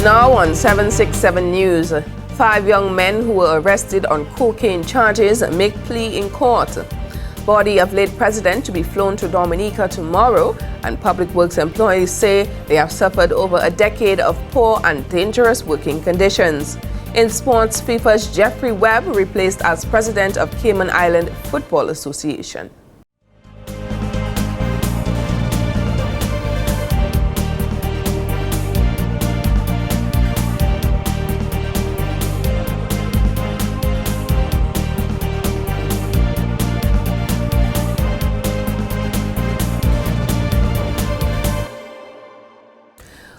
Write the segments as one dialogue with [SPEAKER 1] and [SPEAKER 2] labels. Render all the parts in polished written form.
[SPEAKER 1] Now on 767 News, 5 young men who were arrested on cocaine charges make plea in court. Body of late president to be flown to Dominica tomorrow, and public works employees say they have suffered over a decade of poor and dangerous working conditions. In sports, FIFA's Jeffrey Webb replaced as president of Cayman Island Football Association.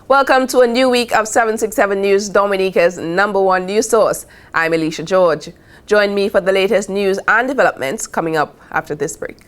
[SPEAKER 1] Welcome to a new week of 767 News, Dominica's #1 news source. I'm Alicia George. Join me for the latest news and developments coming up after this break.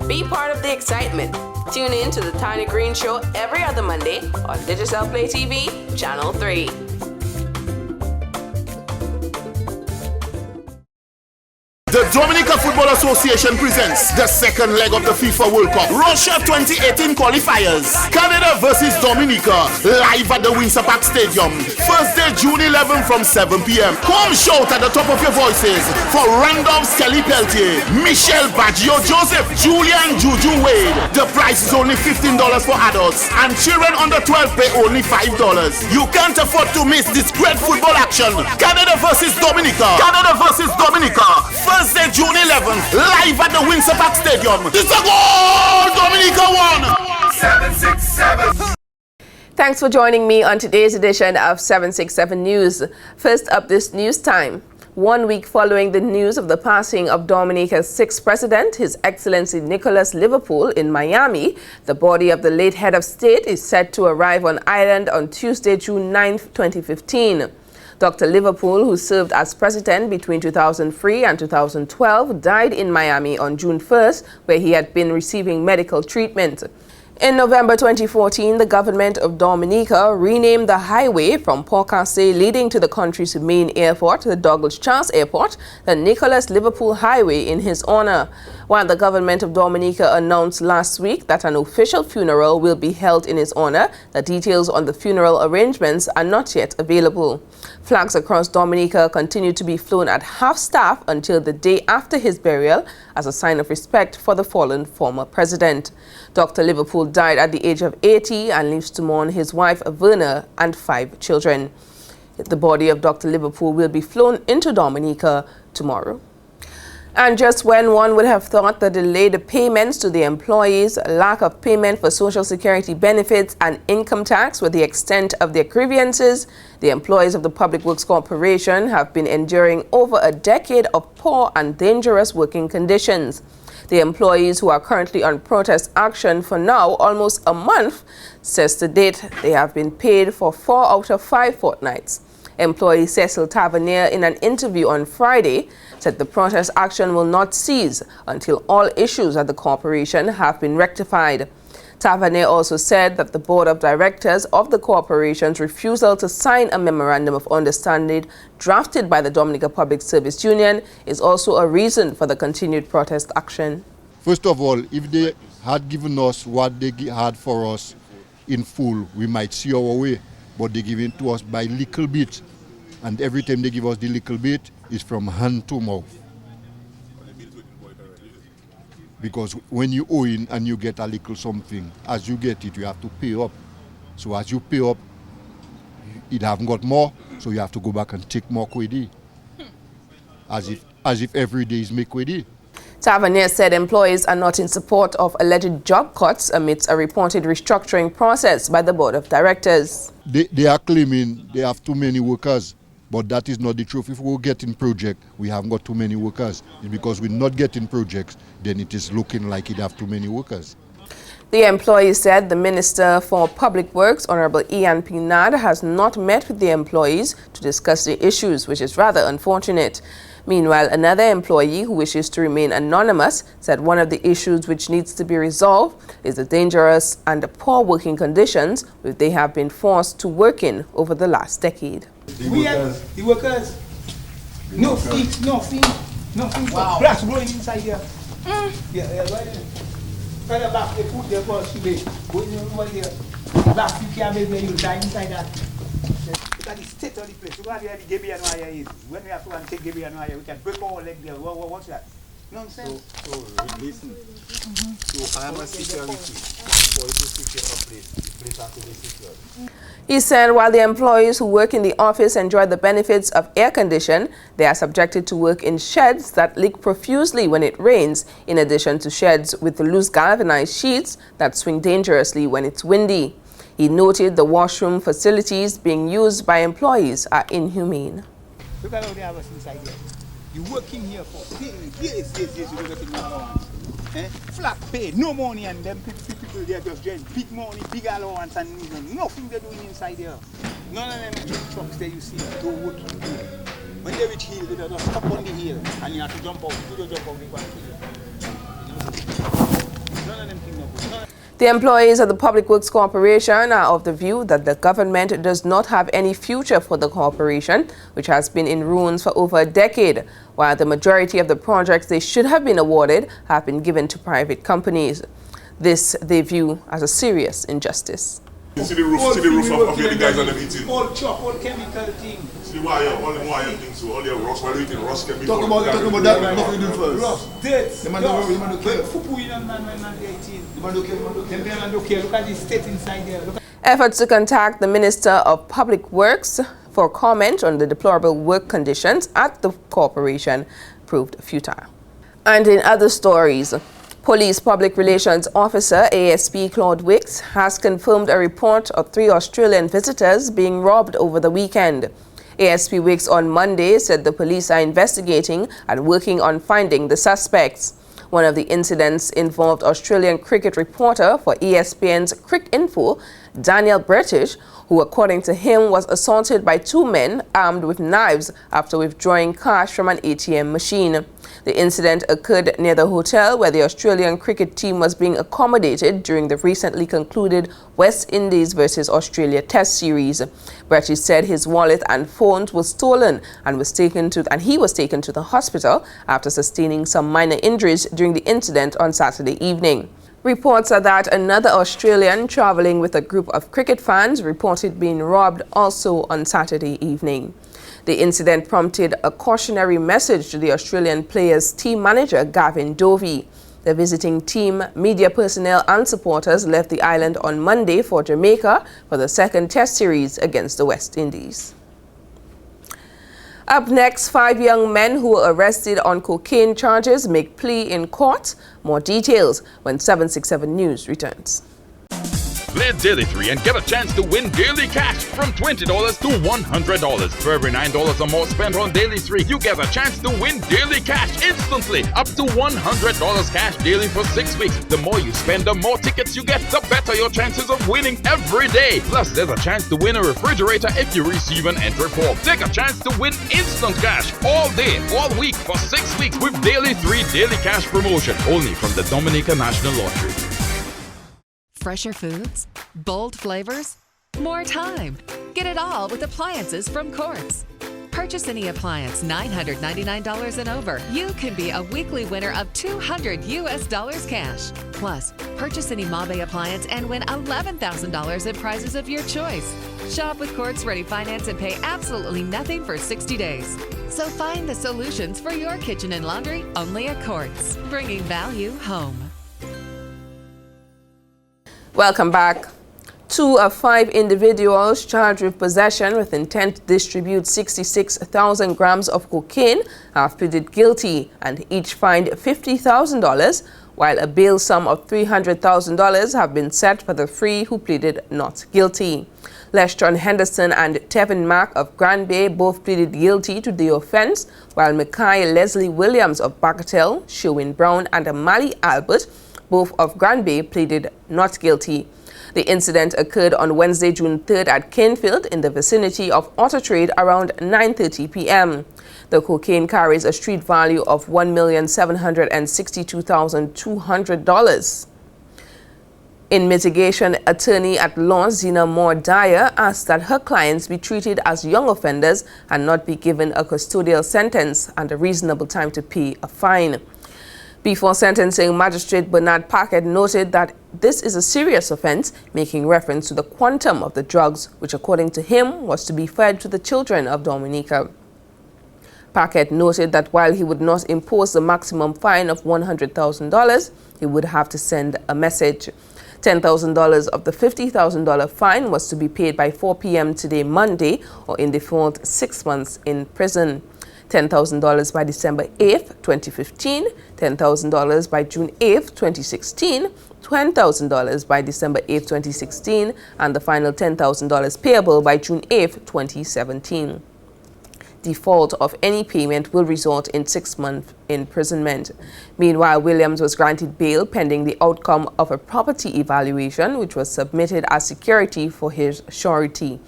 [SPEAKER 1] Be part of the excitement. Tune in to the Tiny Green Show every other Monday on Digital Play TV, Channel 3.
[SPEAKER 2] The Dominica Football Association presents the second leg of the FIFA World Cup, Russia 2018 qualifiers. Canada versus Dominica, live at the Windsor Park Stadium. Thursday, June 11 from 7 p.m. Come shout at the top of your voices for Randolph Skelly Peltier, Michelle Baggio Joseph, Julian Juju Wade. The price is only $15 for adults, and children under 12 pay only $5. You can't afford to miss this great football action. Canada versus Dominica. Canada versus Dominica. Thursday, June 11th, live at the Windsor Park Stadium. It's a goal! Dominica won! 767.
[SPEAKER 1] Thanks for joining me on today's edition of 767 News. First up this news time. 1 week following the news of the passing of Dominica's 6th president, His Excellency Nicholas Liverpool, in Miami, the body of the late head of state is set to arrive on island on Tuesday, June 9th, 2015. Dr. Liverpool, who served as president between 2003 and 2012, died in Miami on June 1st, where he had been receiving medical treatment. In November 2014, the government of Dominica renamed the highway from Port Cassé leading to the country's main airport, the Douglas Charles Airport, the Nicholas Liverpool Highway, in his honor. While the government of Dominica announced last week that an official funeral will be held in his honor, the details on the funeral arrangements are not yet available. Flags across Dominica continue to be flown at half-staff until the day after his burial as a sign of respect for the fallen former president. Dr. Liverpool died at the age of 80 and leaves to mourn his wife Verna and 5 children. The body of Dr. Liverpool will be flown into Dominica tomorrow. And just when one would have thought the delayed payments to the employees, lack of payment for Social Security benefits and income tax were the extent of their grievances, the employees of the Public Works Corporation have been enduring over a decade of poor and dangerous working conditions. The employees, who are currently on protest action for now almost a month, says to date they have been paid for 4 out of 5 fortnights. Employee Cecil Tavernier, in an interview on Friday, said the protest action will not cease until all issues at the corporation have been rectified. Tavernier also said that the board of directors of the corporation's refusal to sign a memorandum of understanding drafted by the Dominica Public Service Union is also a reason for the continued protest action.
[SPEAKER 3] First of all, if they had given us what they had for us in full, we might see our way. But they give it to us by little bit. And every time they give us the little bit, it's from hand to mouth. Because when you owe in and you get a little something, as you get it, you have to pay up. So as you pay up, it haven't got more, so you have to go back and take more kwedi. As if every day is make kwedi.
[SPEAKER 1] Tavernier said employees are not in support of alleged job cuts amidst a reported restructuring process by the board of directors.
[SPEAKER 3] They are claiming they have too many workers, but that is not the truth. If we're getting projects, we haven't got too many workers. It's because we're not getting projects, then it is looking like it have too many workers.
[SPEAKER 1] The employee said the Minister for Public Works, Honorable Ian Pinard, has not met with the employees to discuss the issues, which is rather unfortunate. Meanwhile, another employee who wishes to remain anonymous said one of the issues which needs to be resolved is the dangerous and poor working conditions which they have been forced to work in over the last decade.
[SPEAKER 4] The workers, no feet, no feet. Wow. Grass growing inside here. Yeah, right. Further back, they put their first today. Going over here. Back, you can't make you die inside that. Look at the state of the place. Look at where the Gaby and wire is. When we have to go and take Gaby and wire, we can break our leg there. What's that? Nonsense.
[SPEAKER 5] So listen. So I am a security. For you to secure a place, the place has to be secured.
[SPEAKER 1] He said while the employees who work in the office enjoy the benefits of air condition, they are subjected to work in sheds that leak profusely when it rains, in addition to sheds with loose galvanized sheets that swing dangerously when it's windy. He noted the washroom facilities being used by employees are inhumane.
[SPEAKER 4] Look at how they have us inside here. You working here for years, you don't get no allowance. Flat pay, no money, and them people there just getting big money, big allowance, and nothing they're doing inside here. None of them trucks that you see don't work in here. When they reach hill, they just stop on the hill, and you have to jump out. If you don't jump out, they go and kill you. None of them things are good.
[SPEAKER 1] The employees of the Public Works Corporation are of the view that the government does not have any future for the corporation, which has been in ruins for over a decade, while the majority of the projects they should have been awarded have been given to private companies. This they view as a serious injustice.
[SPEAKER 6] See the roof of the guys on the meeting.
[SPEAKER 4] All chop, all chemical things.
[SPEAKER 6] See the wire, all the wire things, so all the rust, while we eating rust can be
[SPEAKER 5] Talk about that, nothing to do first.
[SPEAKER 4] Rust, dirt,
[SPEAKER 5] The man don't care.
[SPEAKER 4] Fupu in and man 18. The man don't care. Look at the state inside there.
[SPEAKER 1] Efforts to contact the Minister of Public Works for comment on the deplorable work conditions at the corporation proved futile. And in other stories, Police Public Relations Officer ASP Claude Wicks has confirmed a report of 3 Australian visitors being robbed over the weekend. ASP Wicks on Monday said the police are investigating and working on finding the suspects. One of the incidents involved Australian cricket reporter for ESPN's Cricinfo, Daniel British, who according to him was assaulted by 2 men armed with knives after withdrawing cash from an ATM machine. The incident occurred near the hotel where the Australian cricket team was being accommodated during the recently concluded West Indies versus Australia Test series. British said his wallet and phones were stolen and he was taken to the hospital after sustaining some minor injuries during the incident on Saturday evening. Reports are that another Australian traveling with a group of cricket fans reported being robbed also on Saturday evening. The incident prompted a cautionary message to the Australian players' team manager Gavin Dovey. The visiting team, media personnel and supporters left the island on Monday for Jamaica for the second Test series against the West Indies. Up next, 5 young men who were arrested on cocaine charges make plea in court. More details when 767 News returns.
[SPEAKER 7] Play Daily 3 and get a chance to win daily cash from $20 to $100. For every $9 or more spent on Daily 3, you get a chance to win daily cash instantly. Up to $100 cash daily for 6 weeks. The more you spend, the more tickets you get, the better your chances of winning every day. Plus, there's a chance to win a refrigerator if you receive an entry form. Take a chance to win instant cash all day, all week for 6 weeks with Daily 3 Daily Cash promotion. Only from the Dominica National Lottery.
[SPEAKER 8] Fresher foods, bold flavors, more time. Get it all with appliances from Quartz. Purchase any appliance $999 and over. You can be a weekly winner of $200 cash. Plus, purchase any Mabe appliance and win $11,000 in prizes of your choice. Shop with Quartz Ready Finance and pay absolutely nothing for 60 days. So find the solutions for your kitchen and laundry only at Quartz, bringing value home.
[SPEAKER 1] Welcome back. 2 of 5 individuals charged with possession with intent to distribute 66,000 grams of cocaine have pleaded guilty and each fined $50,000, while a bail sum of $300,000 have been set for the 3 who pleaded not guilty. Lestron Henderson and Tevin Mack of Grand Bay both pleaded guilty to the offense, while Mackay Leslie Williams of Bagatelle, Sherwin Brown and Amali Albert both of Granby pleaded not guilty. The incident occurred on Wednesday, June 3rd at Canefield in the vicinity of Auto Trade around 9:30 p.m. The cocaine carries a street value of $1,762,200. In mitigation, attorney-at-law Zina Moore Dyer asked that her clients be treated as young offenders and not be given a custodial sentence and a reasonable time to pay a fine. Before sentencing, Magistrate Bernard Paquette noted that this is a serious offense, making reference to the quantum of the drugs, which according to him was to be fed to the children of Dominica. Paquette noted that while he would not impose the maximum fine of $100,000, he would have to send a message. $10,000 of the $50,000 fine was to be paid by 4 p.m. today, Monday, or in default 6 months in prison. $10,000 by December 8th, 2015, $10,000 by June 8th, 2016, $10,000 by December 8th, 2016, and the final $10,000 payable by June 8th, 2017. Default of any payment will result in 6 months imprisonment. Meanwhile, Williams was granted bail pending the outcome of a property evaluation, which was submitted as security for his surety.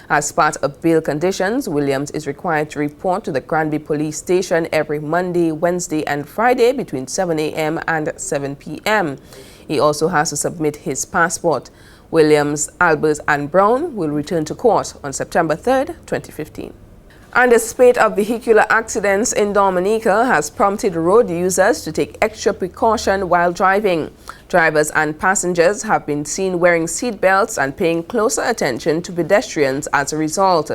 [SPEAKER 1] As part of bail conditions, Williams is required to report to the Granby Police Station every Monday, Wednesday, and Friday between 7 a.m. and 7 p.m. He also has to submit his passport. Williams, Albers, and Brown will return to court on September 3rd, 2015. And the spate of vehicular accidents in Dominica has prompted road users to take extra precaution while driving. Drivers and passengers have been seen wearing seat belts and paying closer attention to pedestrians as a result.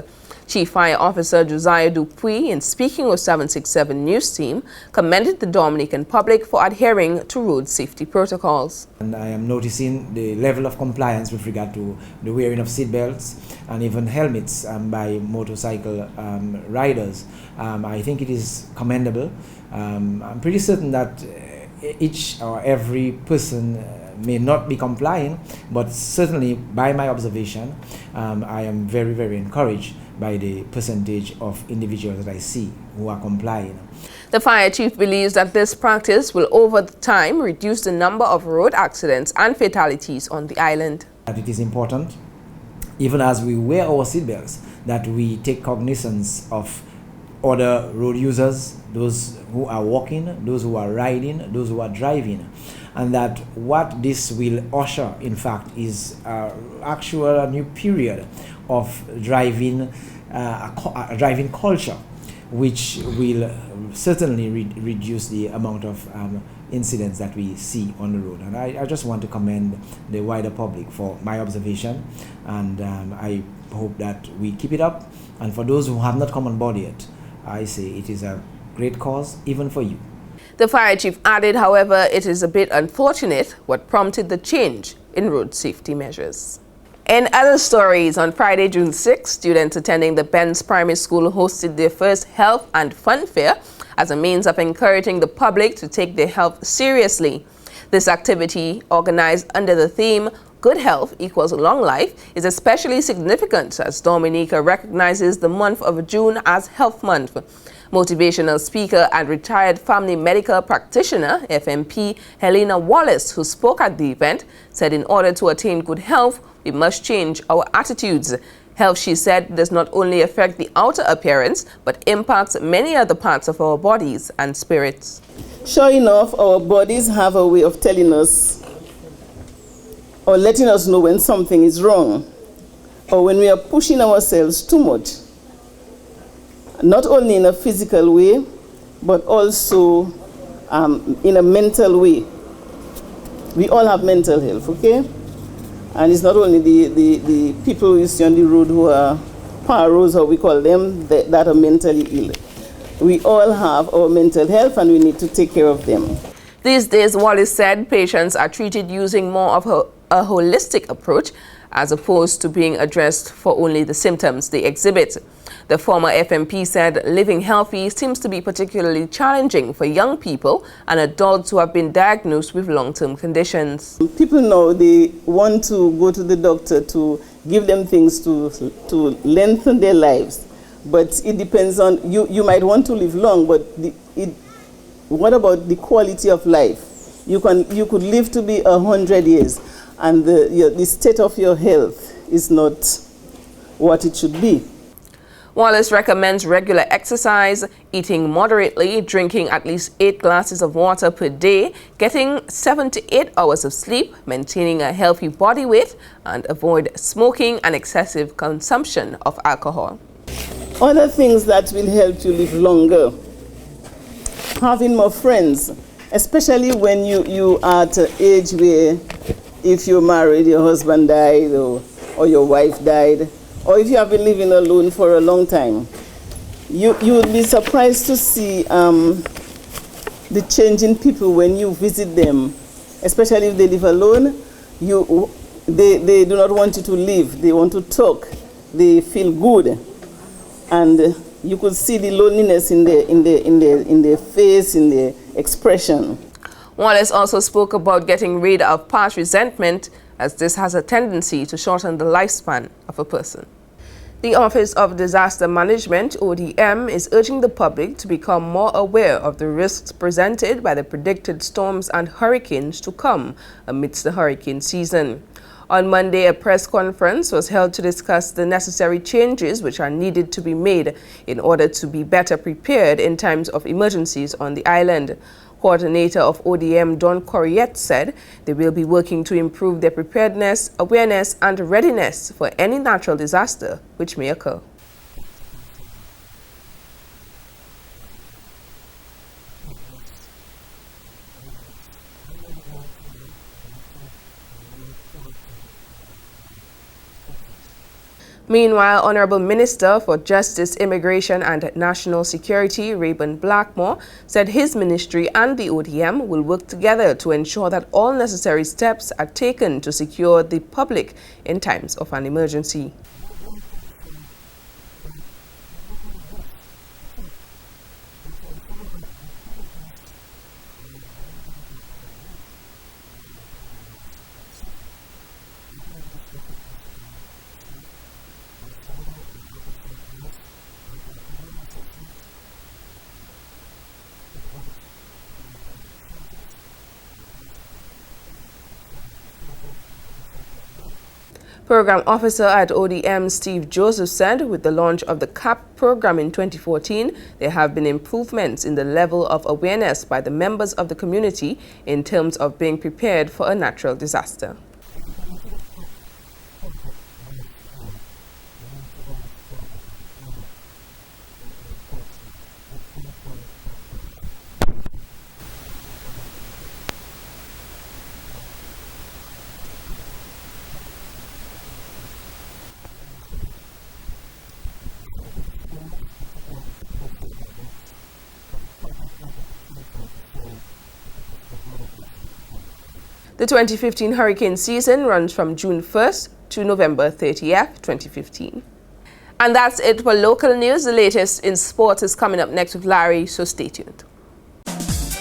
[SPEAKER 1] Chief Fire Officer Josiah Dupuy, in speaking with 767 News Team, commended the Dominican public for adhering to road safety protocols.
[SPEAKER 9] And I am noticing the level of compliance with regard to the wearing of seat belts and even helmets by motorcycle riders. I think it is commendable. I'm pretty certain that each or every person may not be complying, but certainly by my observation, I am very, very encouraged by the percentage of individuals that I see who are complying.
[SPEAKER 1] The fire chief believes that this practice will over time reduce the number of road accidents and fatalities on the island.
[SPEAKER 9] That it is important, even as we wear our seatbelts, that we take cognizance of other road users, those who are walking, those who are riding, those who are driving, and that what this will usher, in fact, is a new period of driving, driving culture, which will certainly reduce the amount of incidents that we see on the road. And I just want to commend the wider public for my observation, and I hope that we keep it up. And for those who have not come on board yet, I say it is a great cause, even for you.
[SPEAKER 1] The fire chief added, however, it is a bit unfortunate what prompted the change in road safety measures. In other stories, on Friday, June 6, students attending the Benz Primary School hosted their first health and fun fair as a means of encouraging the public to take their health seriously. This activity, organized under the theme Good Health Equals Long Life, is especially significant as Dominica recognizes the month of June as Health Month. Motivational speaker and retired family medical practitioner, FMP Helena Wallace, who spoke at the event, said in order to attain good health, we must change our attitudes. Health, she said, does not only affect the outer appearance, but impacts many other parts of our bodies and spirits.
[SPEAKER 10] Sure enough, our bodies have a way of telling us or letting us know when something is wrong or when we are pushing ourselves too much. Not only in a physical way, but also in a mental way. We all have mental health, okay? And it's not only the people you see on the road who are paros, or we call them, that are mentally ill. We all have our mental health and we need to take care of them.
[SPEAKER 1] These days, Wallace said, patients are treated using more of a holistic approach as opposed to being addressed for only the symptoms they exhibit. The former FMP said living healthy seems to be particularly challenging for young people and adults who have been diagnosed with long-term conditions.
[SPEAKER 10] People know they want to go to the doctor to give them things to lengthen their lives, but it depends on, you might want to live long, but what about the quality of life? You could live to be 100 years, and the state of your health is not what it should be.
[SPEAKER 1] Wallace recommends regular exercise, eating moderately, drinking at least 8 glasses of water per day, getting 7 to 8 hours of sleep, maintaining a healthy body weight, and avoid smoking and excessive consumption of alcohol.
[SPEAKER 10] Other things that will help you live longer: having more friends, especially when you are at an age where, if you're married, your husband died or your wife died, or if you have been living alone for a long time. You would be surprised to see the change in people when you visit them, especially if they live alone. They do not want you to leave. They want to talk. They feel good, and you could see the loneliness in their face, in their expression.
[SPEAKER 1] Wallace also spoke about getting rid of past resentment, as this has a tendency to shorten the lifespan of a person. The Office of Disaster Management, ODM, is urging the public to become more aware of the risks presented by the predicted storms and hurricanes to come amidst the hurricane season. On Monday, a press conference was held to discuss the necessary changes which are needed to be made in order to be better prepared in times of emergencies on the island. Coordinator of ODM, Don Corriette, said they will be working to improve their preparedness, awareness, and readiness for any natural disaster which may occur. Meanwhile, Honorable Minister for Justice, Immigration and National Security, Rayburn Blackmore, said his ministry and the ODM will work together to ensure that all necessary steps are taken to secure the public in times of an emergency. Program Officer at ODM, Steve Joseph, said with the launch of the CAP program in 2014, there have been improvements in the level of awareness by the members of the community in terms of being prepared for a natural disaster. The 2015 hurricane season runs from June 1st to November 30th, 2015. And that's it for local news. The latest in sports is coming up next with Larry, so stay tuned.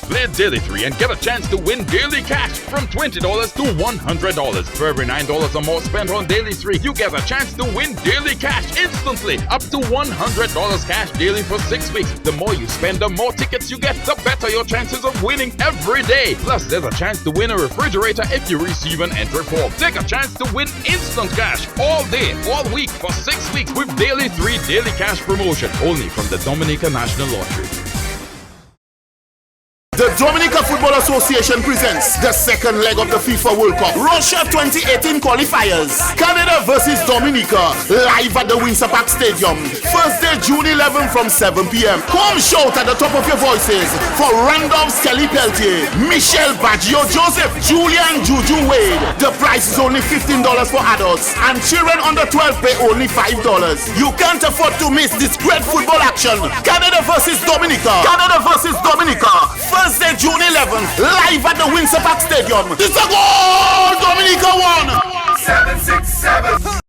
[SPEAKER 7] Play Daily 3 and get a chance to win daily cash from $20 to $100. For every $9 or more spent on Daily 3, you get a chance to win daily cash instantly. Up to $100 cash daily for 6 weeks. The more you spend, the more tickets you get, the better your chances of winning every day. Plus, there's a chance to win a refrigerator if you receive an entry form. Take a chance to win instant cash all day, all week for 6 weeks with Daily 3 Daily Cash promotion. Only from the Dominica National Lottery.
[SPEAKER 2] The Dominica Football Association presents the second leg of the FIFA World Cup. Russia 2018 qualifiers. Canada versus Dominica. Live at the Windsor Park Stadium. Thursday, June 11 from 7 p.m. Come shout at the top of your voices for Randolph Skelly Peltier, Michelle Baggio Joseph, Julian Juju Wade. The price is only $15 for adults and children under 12 pay only $5. You can't afford to miss this great football action. Canada versus Dominica. Canada versus Dominica. Thursday, June 11th, live at the Windsor Park Stadium. It's a goal! Dominica won! 767.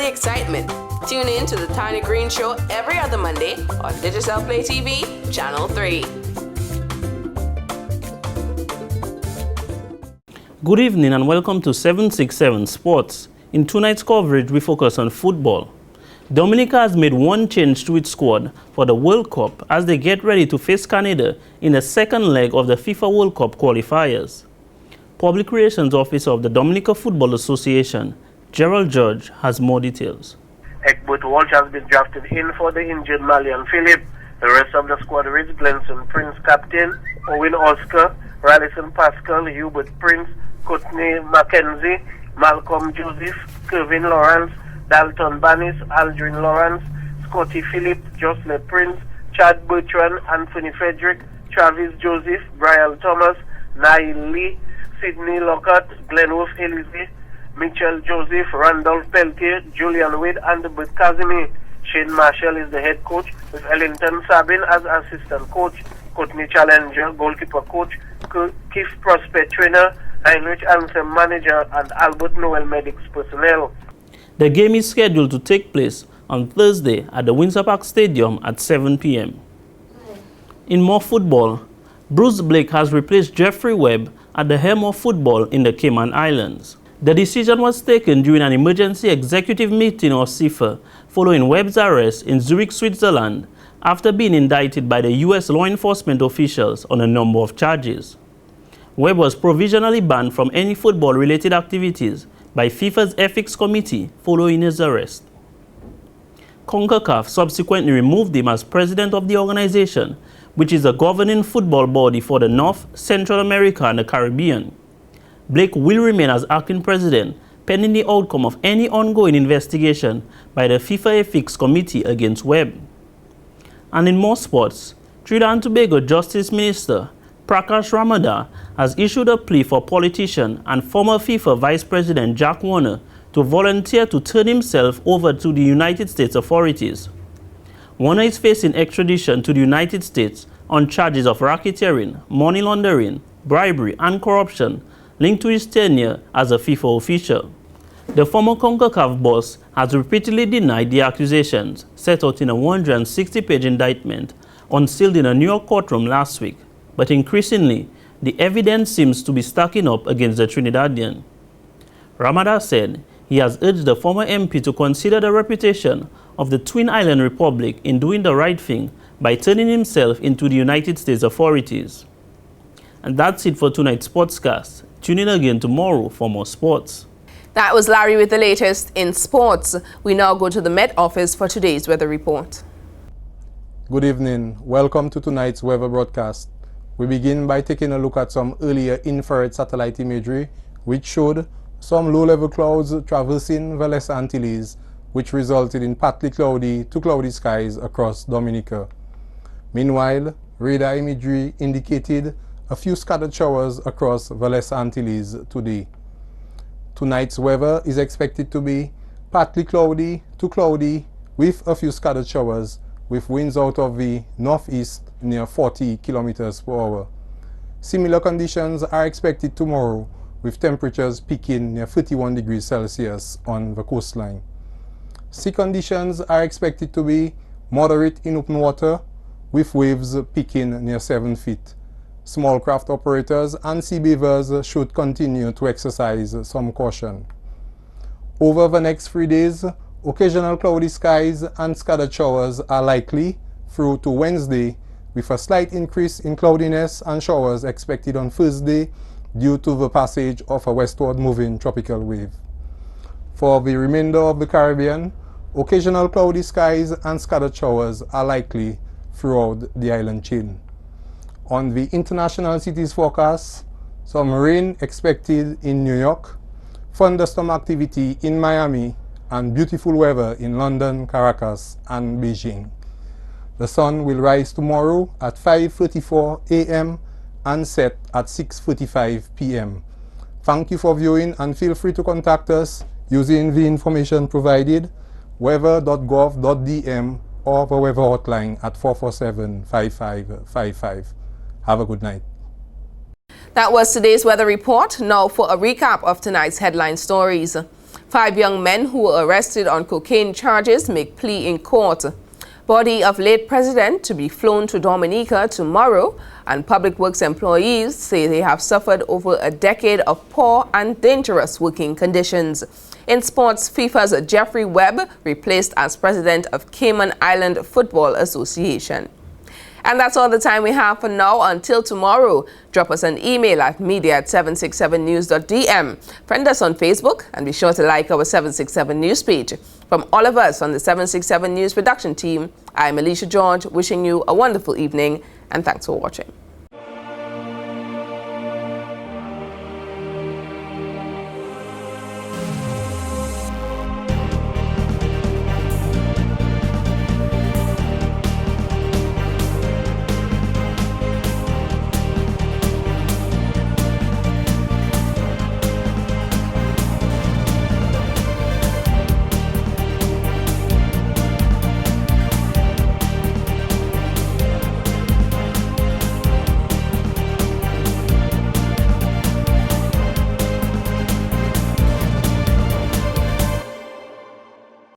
[SPEAKER 1] the excitement. Tune in to the Tiny Green Show every other Monday on Digital Play TV, Channel 3.
[SPEAKER 11] Good evening and welcome to 767 Sports. In tonight's coverage, we focus on football. Dominica has made one change to its squad for the World Cup as they get ready to face Canada in the second leg of the FIFA World Cup qualifiers. Public Relations Officer of the Dominica Football Association, Gerald Judge, has more details.
[SPEAKER 12] Egbert Walsh has been drafted in for the injured Malian Philip. The rest of the squad reads Glenson Prince, captain, Owen Oscar, Rallison Pascal, Hubert Prince, Courtney Mackenzie, Malcolm Joseph, Kevin Lawrence, Dalton Bannis, Aldrin Lawrence, Scotty Phillip, Jocelyn Prince, Chad Bertrand, Anthony Frederick, Travis Joseph, Brian Thomas, Nail Lee, Sidney Lockhart, Glenworth Elise, Mitchell Joseph, Randolph Peltier, Julian Wade, and Bert Casimir. Shane Marshall is the head coach, with Ellington Sabin as assistant coach, Courtney Challenger, goalkeeper coach, Keith Prospect trainer, Heinrich Ansem manager, and Albert Noel medics personnel.
[SPEAKER 11] The game is scheduled to take place on Thursday at the Windsor Park Stadium at 7 p.m. In more football, Bruce Blake has replaced Jeffrey Webb at the helm of football in the Cayman Islands. The decision was taken during an emergency executive meeting of CIFA following Webb's arrest in Zurich, Switzerland, after being indicted by the U.S. law enforcement officials on a number of charges. Webb was provisionally banned from any football-related activities by FIFA's Ethics Committee following his arrest. CONCACAF subsequently removed him as president of the organization, which is the governing football body for the North, Central America, and the Caribbean. Blake will remain as acting president pending the outcome of any ongoing investigation by the FIFA Ethics Committee against Webb. And in more sports, Trinidad and Tobago Justice Minister Prakash Ramadhan has issued a plea for politician and former FIFA Vice President Jack Warner to volunteer to turn himself over to the United States authorities. Warner is facing extradition to the United States on charges of racketeering, money laundering, bribery, and corruption linked to his tenure as a FIFA official. The former CONCACAF boss has repeatedly denied the accusations set out in a 160-page indictment unsealed in a New York courtroom last week. But increasingly, the evidence seems to be stacking up against the Trinidadian. Ramadan said he has urged the former MP to consider the reputation of the Twin Island Republic in doing the right thing by turning himself into the United States authorities. And that's it for tonight's sportscast. Tune in again tomorrow for more sports.
[SPEAKER 1] That was Larry with the latest in sports. We now go to the Met Office for today's weather report.
[SPEAKER 13] Good evening. Welcome to tonight's weather broadcast. We begin by taking a look at some earlier infrared satellite imagery, which showed some low-level clouds traversing the Les Antilles, which resulted in partly cloudy to cloudy skies across Dominica. Meanwhile, radar imagery indicated a few scattered showers across the Les Antilles today. Tonight's weather is expected to be partly cloudy to cloudy with a few scattered showers, with winds out of the northeast near 40 kilometers per hour. Similar conditions are expected tomorrow, with temperatures peaking near 31 degrees Celsius on the coastline. Sea conditions are expected to be moderate in open water, with waves peaking near 7 feet. Small craft operators and sea beavers should continue to exercise some caution. Over the next 3 days, occasional cloudy skies and scattered showers are likely through to Wednesday, with a slight increase in cloudiness and showers expected on Thursday due to the passage of a westward moving tropical wave. For the remainder of the Caribbean, occasional cloudy skies and scattered showers are likely throughout the island chain. On the international cities forecast, some rain expected in New York, thunderstorm activity in Miami, and beautiful weather in London, Caracas, and Beijing. The sun will rise tomorrow at 5:34 a.m. and set at 6:45 p.m. Thank you for viewing and feel free to contact us using the information provided, weather.gov.dm or the weather hotline at 447-5555. Have a good night.
[SPEAKER 1] That was today's weather report. Now for a recap of tonight's headline stories. 5 young men who were arrested on cocaine charges make plea in court. Body of late president to be flown to Dominica tomorrow, and public works employees say they have suffered over a decade of poor and dangerous working conditions. In sports, FIFA's Jeffrey Webb replaced as president of Cayman Island Football Association. And that's all the time we have for now. Until tomorrow, drop us an email at media@767news.dm. Friend us on Facebook and be sure to like our 767 News page. From all of us on the 767 News production team, I'm Alicia George, wishing you a wonderful evening and thanks for watching.